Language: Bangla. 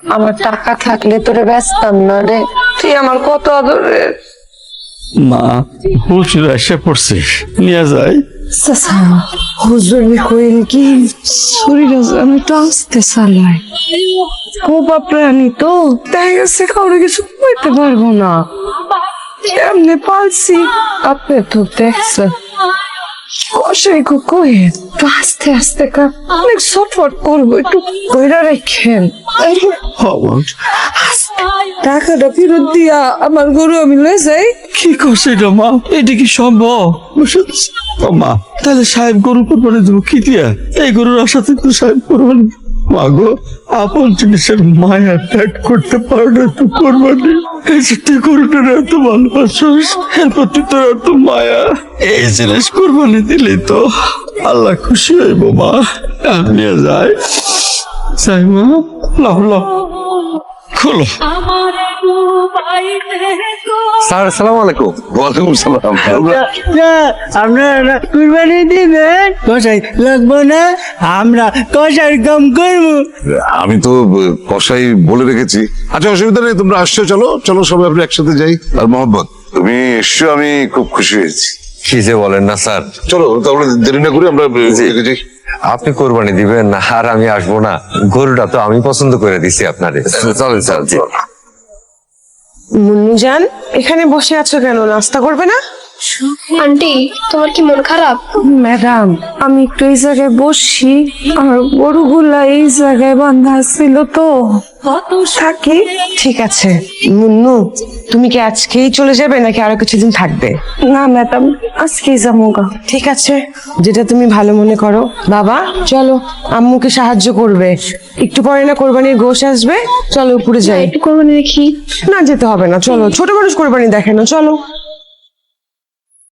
আমার টাকা থাকলে তোরে ব্যস্তাম না রে, তুই আমার কত আদরের। মা হুজুর এসে পড়ছে, নিয়ে যায়। চাচা হুজুর কইল কি শরীর আমি তো আসতে চালাই, কোপা প্রাণী তো দেখা গেছে কাউরে কিছু কইতে পারবো না, এমনি পালছি। আপনি তো দেখছেন কষাই কয়ে তো আস্তে আস্তে অনেক ছটফট করবো, একটু কইরা রেখেন। টাকাটা ফেরত দিয়া আমার গরু আমি লয়ে যাই। কি করছে এটা মা? এটা কি সম্ভব? ও মা, তাহলে সাহেব গরু কোরবানি দেবো কি দিয়া? এই গরুর আশাতে তো সাহেব কোরবানি। মা গো, আপন জিনিসের মায়া ত্যাগ করতে পারো না তো কোরবানি। এই যে তুই গরুটার এত ভালোবাসিস, এর প্রতি তোর এত মায়া, এই জিনিস কোরবানি দিলি তো আল্লাহ খুশি হইব। মা নিয়ে যায় যাই মা, লাভ লাভ খোলো। স্যার আসসালামু আলাইকুম। ওয়ালাইকুম সালাম। আপনারা কুরবানি দিবেন? কষাই লাগবো না, আমরা কষার কম করবো। আমি তো কসাই বলে রেখেছি। আচ্ছা অসুবিধা নেই, তোমরা আসছো, চলো চলো সবাই আমরা একসাথে যাই। আর মোহাম্মদ তুমি এসছো, আমি খুব খুশি হয়েছি। কি যে বলেন না স্যার, চলো তাহলে দেরি না করে আমরা এদিকে যাই। আপনি কোরবানি দিবেন আর আমি আসবো না? গরুটা তো আমি পছন্দ করে দিছি আপনারে। চলেন স্যার। জি মুন্নুজান, এখানে বসে আছো কেন? নাস্তা করবে না? আন্টি তোমার কি মন খারাপ? ম্যাডাম আমি একটু এই জায়গায় বসি, আমার গরুগুলা এই জায়গায় বাঁধা ছিল তো থাকি। ঠিক আছে মুন্নু, তুমি কি আজকেই চলে যাবে নাকি আরো কিছুদিন থাকবে? না ম্যাডাম আজকেই যাবো। ঠিক আছে, যেটা তুমি ভালো মনে করো। বাবা চলো, আম্মুকে সাহায্য করবে। একটু পরে না কোরবানির গোশ আসবে, চলো উপরে যাই। একটু কোরবানি দেখি। না যেতে হবে না, চলো, ছোট মানুষ কোরবানি দেখে না, চলো।